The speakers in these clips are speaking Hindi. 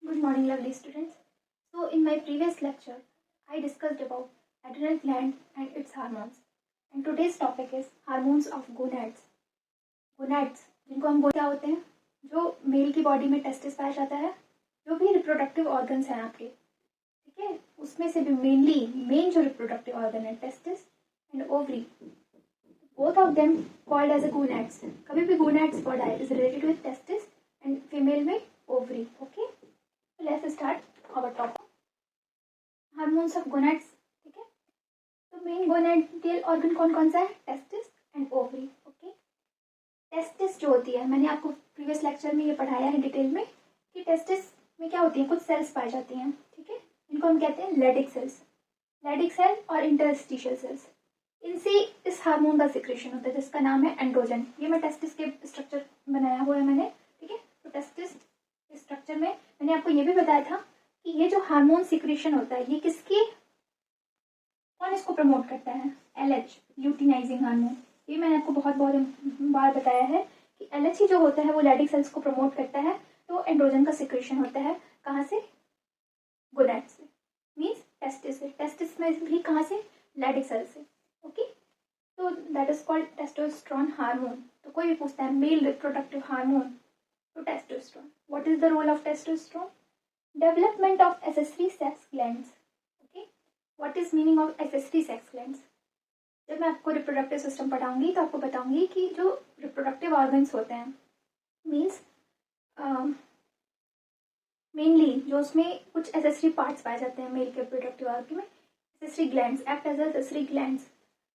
Good morning, lovely students. So, in my previous lecture, I discussed about adrenal gland and its hormones. And today's topic is hormones of gonads. Gonads, जिनको हम क्या होते हैं, जो मेल की बॉडी में टेस्टिस पाया जाता है, जो भी रिप्रोडक्टिव ऑर्गन्स हैं आपके, ठीक है, उसमें से भी मेन जो रिप्रोडक्टिव ऑर्गन है testis and ovary, both of them called as a gonads. कभी भी gonads word आए is related with testis and female में ovary. Okay, so let's start our topic. Hormones of gonads. ठीक है, तो मेन गोनाडियल ऑर्गन कौन कौन सा है? Testis and ovary. Okay, testis जो होती है, मैंने आपको प्रीवियस लेक्चर में ये पढ़ाया है डिटेल में कि टेस्टिस में क्या होती है, कुछ सेल्स पाई जाती हैं. ठीक है, इनको हम कहते हैं लेडिक सेल्स. लेडिक सेल और इंटरस्टिशियल सेल्स, इनसे इस हार्मोन का सिक्रेशन होता है जिसका नाम है एंड्रोजन. ये मैं टेस्टिस के स्ट्रक्चर बनाया हुआ है मैंने. ठीक है, तो टेस्टिस स्ट्रक्चर में मैंने आपको ये भी बताया था कि ये जो हार्मोन सिक्रेशन होता है ये किसकी, कौन इसको प्रमोट करता है? LH, luteinizing hormone. ये मैंने आपको बहुत बार बताया है कि एलएच ही जो होता है वो लेडिक सेल्स को प्रमोट करता है. तो एंड्रोजन का सिक्रेशन होता है कहाँ से? गोनैड से, मीन्स टेस्टिस से. टेस्टिस में भी कहाँ से? लेडिक सेल से. ओके, तो that is called testosterone hormone. तो कोई भी पूछता है मेल रिप्रोडक्टिव हार्मोन, तो testosterone. What is the role of testosterone? Development of accessory sex glands. Okay, what is meaning of accessory sex glands? जब मैं आपको रिप्रोडक्टिव सिस्टम पढ़ाऊंगी तो आपको बताऊंगी कि जो रिप्रोडक्टिव ऑर्गन्स होते हैं, मीन्स मेनली जो उसमें कुछ एसेसरी पार्ट्स पाए जाते हैं मेल के रिप्रोडक्टिव ऑर्गन में, accessory glands act as accessory glands.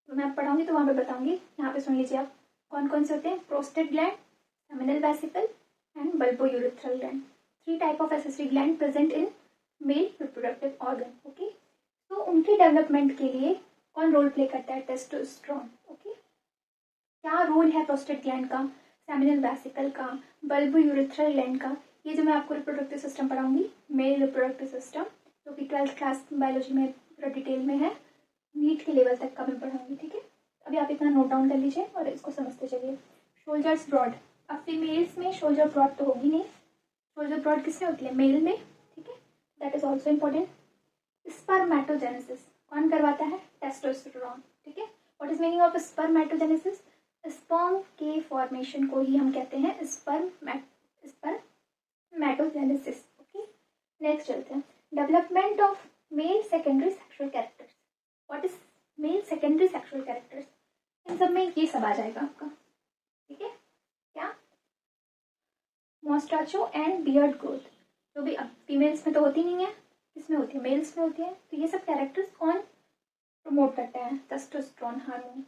तो मैं पढ़ाऊंगी तो वहाँ पे बताऊंगी. यहाँ पे सुन लीजिए आप कौन कौन से होते हैं. Prostate gland, seminal vesicle and bulbourethral gland. 3 type of accessory gland present in male reproductive organ. Okay, तो उनकी डेवलपमेंट के लिए कौन रोल प्ले करता है? टेस्टोस्टेरोन. ओके, क्या रोल है प्रोस्टेट ग्लैंड का, सेमिनल वेसिकल का, बल्बोयूरेथ्रल ग्लैंड का? ये जो मैं आपको रिप्रोडक्टिव सिस्टम पढ़ाऊंगी, मेल रिप्रोडक्टिव सिस्टम, जो कि 12th क्लास बायोलॉजी में पूरा डिटेल में है, नीट के लेवल तक का मैं पढ़ाऊंगी. ठीक है, अभी आप इतना नोट डाउन कर लीजिए और इसको समझते चलिए. Shoulders broad. अब फीमेल्स में शोल्डर ब्रॉड तो होगी नहीं. शोल्डर ब्रॉड किसमें होती है? मेल में. ठीक है, that is also important. Spermatogenesis कौन करवाता है? टेस्टोस्टेरोन. ठीक है, what is meaning of spermatogenesis? Sperm के फॉर्मेशन को ही हम कहते हैं स्पर्मेटोजेनेसिस. ओके, नेक्स्ट चलते हैं. Development of male secondary sexual characters. What is male secondary sexual characters? इन सब में ये सब आ जाएगा आपका. ठीक है, क्या? मॉस्टाचो एंड बियर्ड ग्रोथ, जो भी अब फीमेल्स में तो होती नहीं है, किसमें होती है? मेल्स में होती है. तो ये सब कैरेक्टर्स कौन प्रमोट करता है? Testosterone hormone.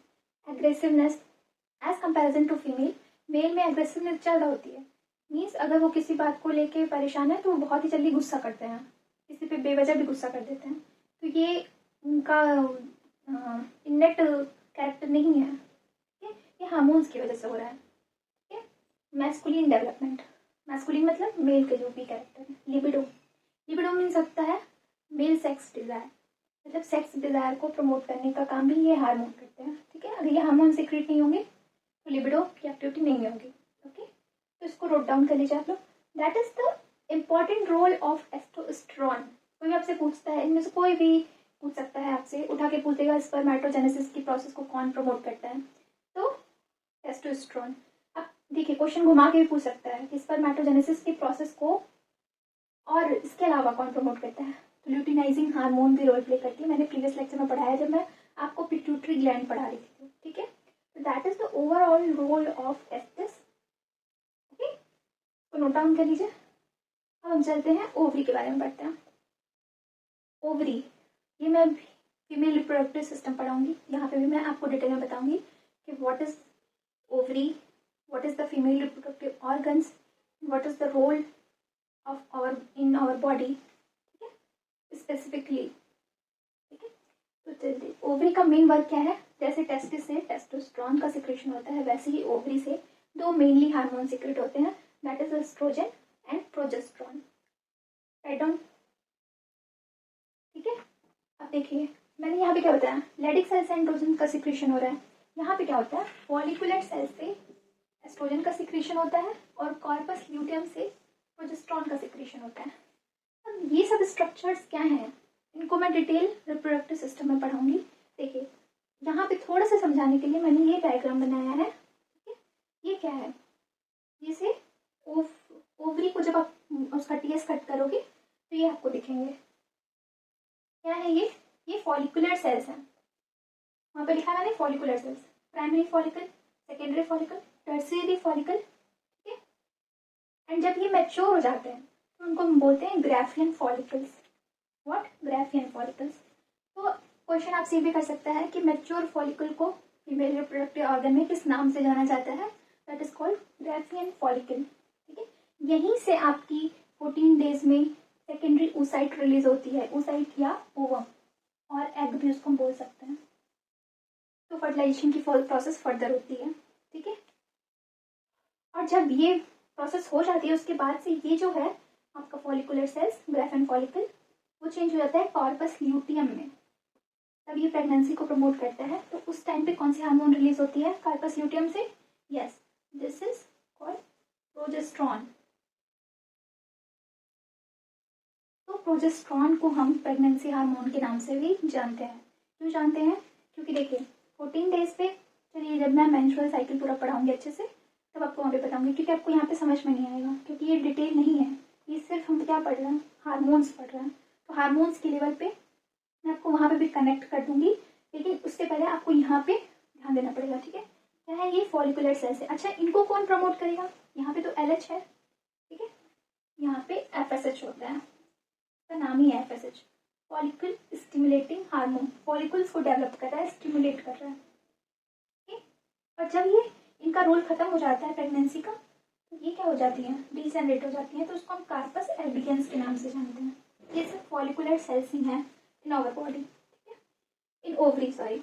Aggressiveness as comparison to female, male में एग्रेसिवनेस ज़्यादा होती है. मीन्स अगर वो किसी बात को लेके परेशान है तो वो बहुत ही जल्दी गुस्सा करते हैं, किसी पे बेवजह भी गुस्सा कर देते हैं. तो ये उनका इनेट कैरेक्टर नहीं है. ठीक है, ये हार्मोन्स की वजह से हो रहा है. ठीक है, मैस्कुलिन डेवलपमेंट. मैस्कुलिन मतलब मेल के जो भी कैरेक्टर है. लिबिडो. लिबिडो मीन सकता है मेल सेक्स डिजायर, मतलब सेक्स डिजायर को प्रमोट करने का काम भी ये हार्मोन करते हैं. ठीक है, अगर ये हार्मोन सीक्रेट नहीं होंगे तो लिबिडो की एक्टिविटी नहीं होगी. ओके, तो इसको नोट डाउन कर लीजिए आप लोग. That is the important role of testosterone. कोई आपसे पूछता है, इनमें से कोई भी पूछ सकता है, आपसे उठा के पूछ देगा स्पर्मेटोजेनेसिस की प्रोसेस को कौन प्रमोट करता है? तो टेस्टोस्टेरोन. अब देखिए, क्वेश्चन घुमा के भी पूछ सकता है कि स्पर्मेटोजेनेसिस की प्रोसेस को और इसके अलावा कौन प्रमोट करता है? तो ल्यूटिनाइजिंग हार्मोन भी रोल प्ले करती है. मैंने प्रीवियस लेक्चर में पढ़ाया जब मैं आपको पिट्यूटरी ग्लैंड पढ़ा रही थी. ठीक है, तो that is the overall role of testis. Okay, तो नोट डाउन कर लीजिए. अब हम चलते हैं ओवरी के बारे में पढ़ते हैं. ओवरी, ये मैं फीमेल रिप्रोडक्टिव सिस्टम पढ़ाऊंगी. यहाँ पे भी मैं आपको डिटेल में बताऊंगी कि what is ovary, what is the female reproductive organs, what is the role of our in our body. ठीक है, स्पेसिफिकली. ठीक है, तो चलिए, ओवरी का मेन वर्क क्या है? जैसे टेस्टिस से टेस्टोस्टेरोन का सिक्रेशन होता है, वैसे ही ओवरी से 2 मेनली हार्मोन सिक्रेट होते हैं, that is oestrogen and progesterone. Write down. ठीक है, अब देखिए मैंने यहाँ पे क्या बताया, लेडिक सेल से एंड्रोजन का सिक्रेशन हो रहा है. यहाँ पे क्या होता है, फॉलिकुलर सेल से एस्ट्रोजन का सिक्रेशन होता है और कॉर्पस ल्यूटियम से प्रोजेस्टेरोन का सिक्रेशन होता है. ये सब स्ट्रक्चर्स क्या हैं, इनको मैं डिटेल रिप्रोडक्टिव सिस्टम में पढ़ाऊंगी। देखिए यहाँ पे थोड़ा सा समझाने के लिए मैंने ये डायग्राम बनाया है। ये क्या है, ये से ओवरी को जब आप उसका टीएस कट करोगे तो ये आपको दिखेंगे। क्या है ये फॉलिकुलर सेल्स हैं। वहाँ पे लिखा है मैंने follicular cells, primary follicle, secondary follicle, tertiary follicle, ठीक है। एंड जब ये मैच्योर हो जाते हैं तो उनको हम बोलते हैं Graafian follicles. What, Graafian follicles. तो क्वेश्चन आपसे ये भी कर सकता है कि मैच्योर फॉलिकल को फीमेल रिप्रोडक्टिव ऑर्गन में किस नाम से जाना जाता है, that is called Graafian follicle, ठीक है। यहीं से आपकी 14 डेज में सेकेंडरी oocyte रिलीज होती है, oocyte या ओवम, और एग भी उसको बोल सकते हैं। तो फर्टिलाइजेशन की प्रोसेस फर्दर होती है, ठीक है। और जब ये प्रोसेस हो जाती है उसके बाद से ये जो है आपका फॉलिकुलर सेल्स, ग्राफियन फॉलिकल, वो चेंज हो जाता है कॉर्पस ल्यूटियम में। तब ये प्रेगनेंसी को प्रमोट करता है। तो उस टाइम पे कौन सी हार्मोन रिलीज होती है कार्पस ल्यूटियम से, yes, this is called progesterone. तो प्रोजेस्ट्रॉन को हम प्रेगनेंसी हार्मोन के नाम से भी जानते हैं। क्यों जानते हैं, क्योंकि देखिए 14 डेज पे, चलिए जब मैं मेंस्ट्रुअल साइकिल पूरा पढ़ाऊंगी अच्छे से तब आपको वहाँ पे बताऊंगी, क्योंकि आपको यहाँ पे समझ में नहीं आएगा, क्योंकि ये डिटेल नहीं है, ये सिर्फ हम क्या पढ़ रहे हैं, हार्मोन्स पढ़ रहे हैं। तो हार्मोन्स के लेवल पे मैं आपको वहाँ पे भी कनेक्ट कर दूंगी, लेकिन उससे पहले आपको यहाँ पे ध्यान देना पड़ेगा, ठीक है। क्या है ये फॉलिकुलर सेल्स है। अच्छा, इनको कौन प्रमोट करेगा, यहाँ पे तो LH है, ठीक है, यहाँ पे FSH होता है, इसका नाम ही है FSH, follicle stimulating hormone. Follicles को डेवलप कर रहा है, स्टिमुलेट कर रहा है, ठीक है। और जब ये इनका रोल खत्म हो जाता है प्रेगनेंसी का, तो ये क्या हो जाती है, डिजेनरेट हो जाती है। तो उसको हम कार्पस एल्बिगेंस के नाम से जानते हैं। ये सब फॉलिकुलर सेल्स ही हैं इन आवर बॉडी, ठीक है, इन ओवरी, सॉरी।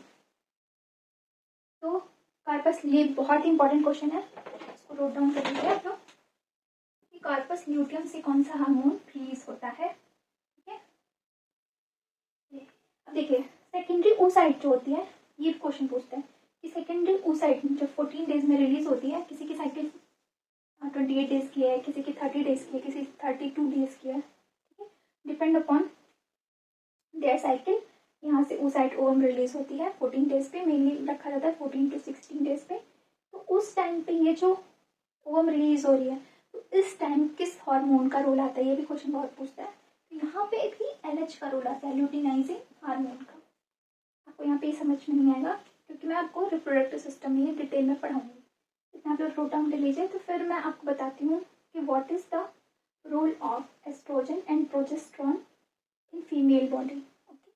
तो कार्पस, ये बहुत ही इंपॉर्टेंट क्वेश्चन है, इसको नोट डाउन कर लीजिए आप लोग कि कार्पस ल्यूटियम से कौन सा हार्मोन रिलीज होता है, ठीक है। अब देखिए सेकेंडरी oocyte जो होती है, ये क्वेश्चन पूछते हैं कि सेकेंडरी oocyte जो 14 डेज में रिलीज होती है, किसी की साइकिल 28 डेज की है, किसी की 30 डेज की है, किसी 32 डेज की है, ठीक है, डिपेंड अपॉन देयर साइकिल। यहाँ से oocyte ओवम रिलीज होती है 14 डेज पे, मेनली रखा जाता है 14 to 16 डेज पे। तो उस टाइम पे ये जो ओवम रिलीज हो रही है, तो इस टाइम किस हार्मोन का रोल आता है, ये भी क्वेश्चन बहुत पूछता है। तो यहाँ पे भी LH का रोल आता है, ल्यूटिनाइजिंग हार्मोन का। आपको यहाँ पे ये समझ में नहीं आएगा, क्योंकि मैं आपको रिप्रोडक्टिव सिस्टम में डिटेल में पढ़ाऊंगी। इतना आप लोग नोट डाउन कर लीजिए। तो फिर मैं आपको बताती हूँ कि what is the role of estrogen and progesterone in female body, okay,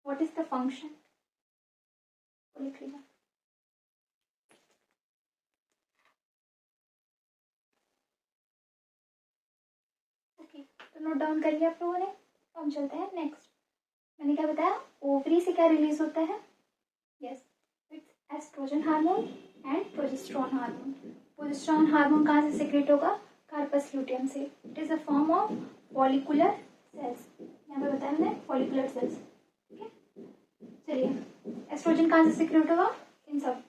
what is the function, लिख लीजिए। ओके, तो नोट डाउन कर लिया आप लोगों ने। अब चलते हैं नेक्स्ट। मैंने क्या बताया, ओवरी से क्या रिलीज होता है, yes, it's estrogen hormone and progesterone hormone. Progesterone hormone कहाँ से सीक्रेट होगा, कार्पस ल्यूटियम से। It is a form of follicular cells, यहाँ पे बताया मैंने फॉलिकुलर सेल्स, ठीक है। चलिए एस्ट्रोजन कहाँ से सीक्रेट होगा, इन सब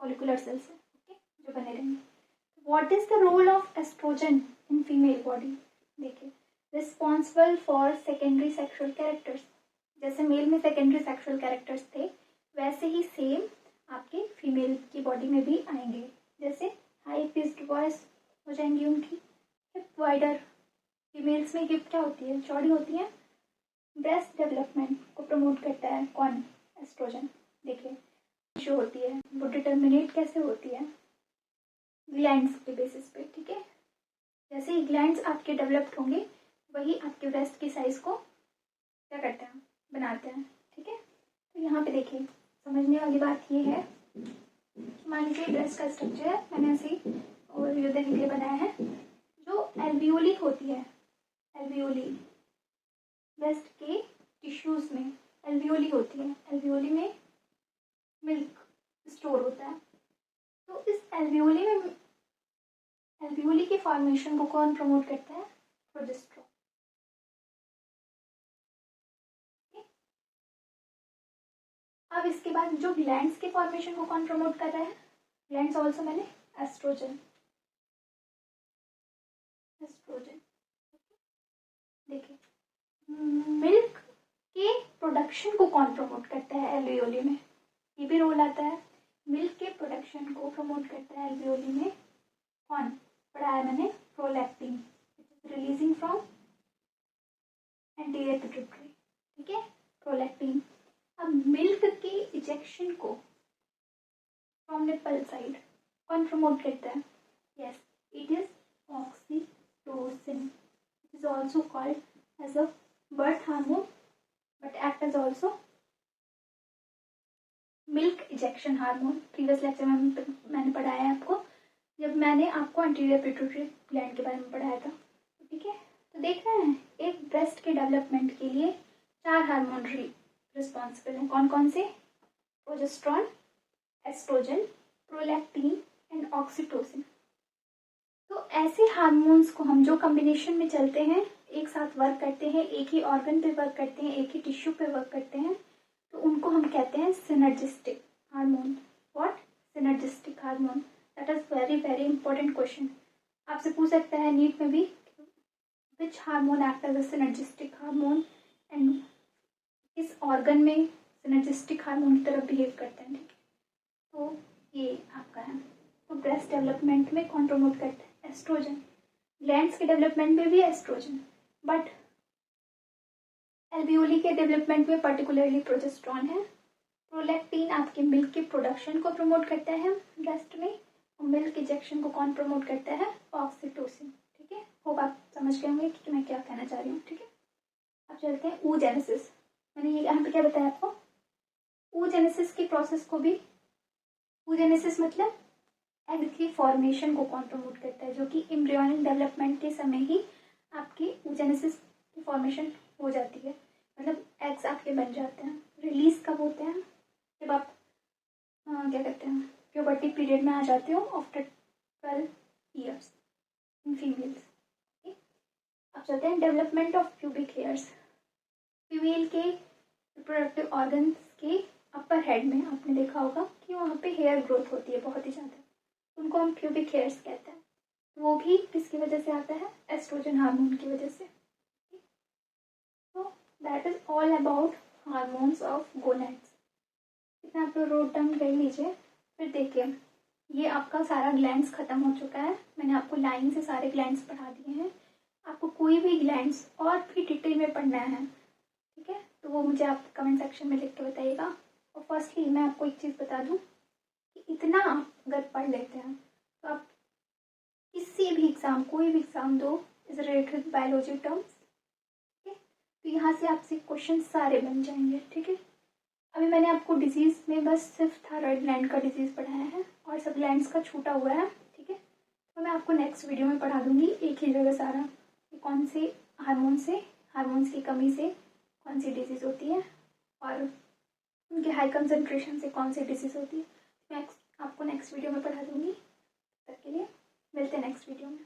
फॉलिकुलर सेल्स से, ओके, जो बने रहेंगे। What is the role of oestrogen in female body, देखिए, responsible for secondary sexual characters. जैसे मेल में सेकेंडरी सेक्सुअल कैरेक्टर्स थे, वैसे ही सेम आपके फीमेल की बॉडी में भी आएंगे। जैसे हाई पिच्ड वॉइस हो जाएंगी उनकी, हिप वाइडर, फीमेल्स में हिप क्या होती है, चौड़ी होती है। ब्रेस्ट डेवलपमेंट को प्रमोट करता है कौन, एस्ट्रोजन। देखिए जो होती है वो डिटर्मिनेट कैसे होती है, ग्लैंड्स के बेसिस पे, ठीक है। जैसे ही ग्लैंड्स आपके डेवलप्ड होंगे, वही आपके ब्रेस्ट की साइज को क्या करते हैं, बनाते हैं, ठीक है। तो यहाँ पे देखिए समझने वाली बात ये है, मान लीजिए ब्रेस्ट का स्ट्रक्चर है, मैंने ऐसे ही ओवरव्यू देने के लिए बनाया है। जो एल्वियोली होती है, एल्वियोली ब्रेस्ट के टिश्यूज में एल्वियोली होती है, एल्वियोली में मिल्क स्टोर होता है। तो इस एल्वियोली के फॉर्मेशन को कौन प्रमोट करता है, प्रोजेस्ट्रॉन। अब इसके बाद जो ग्लैंड्स के फॉर्मेशन को कौन प्रमोट कर रहा है, ग्लैंड्स ऑल्सो मैंने एस्ट्रोजन, एस्ट्रोजन, देखिए मिल्क के प्रोडक्शन को कौन प्रमोट करता है एल्वियोली में? ये भी रोल आता है। मिल्क के प्रोडक्शन को प्रमोट करता है एल्वियोली में कौन? पढ़ाया मैंने, prolactin releasing from anterior pituitary, ठीक है, प्रोलैक्टिन। अब मिल्क के इजेक्शन को फ्रॉम निपल साइड कौन प्रमोट करता है? Yes, it is oxytocin, it is also called as a birth hormone but act as also milk ejection hormone. Previous lecture में मैंने पढ़ाया है आपको, जब मैंने आपको एंटीरियर पिट्यूटरी ग्लैंड के बारे में पढ़ाया था, ठीक है। तो देख रहे हैं, एक ब्रेस्ट के डेवलपमेंट के लिए 4 हार्मोन रिस्पॉन्सिबल हैं। कौन कौन से? Progesterone, estrogen, prolactin and oxytocin. तो ऐसे हार्मोन्स को हम जो कॉम्बिनेशन में चलते हैं, एक साथ वर्क करते हैं, एक ही ऑर्गन पे वर्क करते हैं, एक ही टिश्यू पे वर्क करते हैं, तो उनको हम कहते हैं synergistic hormone. What? Synergistic hormone. That is very very important question, आपसे पूछ सकता है नीट में भी, which hormone act as a synergistic hormone and इस ऑर्गन में सिनर्जिस्टिक हार्मोन की तरफ बिहेव करते हैं, ठीक है। तो ये आपका है। तो ब्रेस्ट डेवलपमेंट में कौन प्रमोट करता है? एस्ट्रोजन। ग्लैंड्स के डेवलपमेंट में भी एस्ट्रोजन, बट एल्वियोली के डेवलपमेंट में पर्टिकुलरली प्रोजेस्टेरॉन है। प्रोलैक्टिन आपके मिल्क के प्रोडक्शन को प्रमोट करता है ब्रेस्ट में, और मिल्क इजेक्शन को कौन प्रमोट करता है? ऑक्सीटोसिन, ठीक है। होप आप समझ गए होंगे कि मैं क्या कहना चाह रही हूँ, ठीक है। अब चलते हैं oogenesis। मैंने ये यहाँ पे क्या बताया आपको? oogenesis की प्रोसेस को भी, oogenesis मतलब एग की फॉर्मेशन को कौन प्रमोट करता है, जो कि एम्ब्रियोनिक डेवलपमेंट के समय ही आपकी oogenesis की फॉर्मेशन हो जाती है, मतलब एग्स आपके बन जाते हैं। रिलीज कब होते हैं? जब आप क्या कहते हैं, प्यूबर्टी पीरियड में आ जाते हो, आफ्टर 12 ईयर्स इन फीमेल्स। अब चलते हैं development of pubic hairs. Female के रिप्रोडक्टिव ऑर्गन्स के अपर हेड में आपने देखा होगा कि वहाँ पे हेयर ग्रोथ होती है बहुत ही ज़्यादा, उनको हम प्यूबिक हेयर्स कहते हैं। वो भी किसकी वजह से आता है? एस्ट्रोजन हार्मोन की वजह से। तो that is all about hormones of gonads. इतना आप रोड डाउन कर लीजिए। फिर देखिए, ये आपका सारा ग्लैंड्स खत्म हो चुका है, मैंने आपको लाइन से सारे ग्लैंड्स पढ़ा दिए हैं। आपको कोई भी ग्लैंड्स और भी डिटेल में पढ़ना है, ठीक है, तो वो मुझे आप कमेंट सेक्शन में लिख के बताइएगा। और फर्स्टली मैं आपको एक चीज़ बता दूँ कि इतना आप अगर पढ़ लेते हैं तो आप किसी भी एग्ज़ाम, कोई भी एग्ज़ाम दो इज रिलेटेड बायोलॉजी टर्म्स, ठीक है, तो यहाँ से आपसे क्वेश्चन सारे बन जाएंगे, ठीक है। अभी मैंने आपको डिजीज़ में बस सिर्फ थायराइड ग्लैंड का डिजीज़ पढ़ाया है और सब ग्लैंड्स का छूटा हुआ है, ठीक है। तो मैं आपको नेक्स्ट वीडियो में पढ़ा दूंगी एक ही जगह सारा कि कौन से हार्मोन्स की कमी से कौन सी डिजीज़ होती है और उनके हाई कंसनट्रेशन से कौन सी डिजीज़ होती है। मैं आपको नेक्स्ट वीडियो में पढ़ा दूंगी। तब तक के लिए मिलते हैं नेक्स्ट वीडियो में।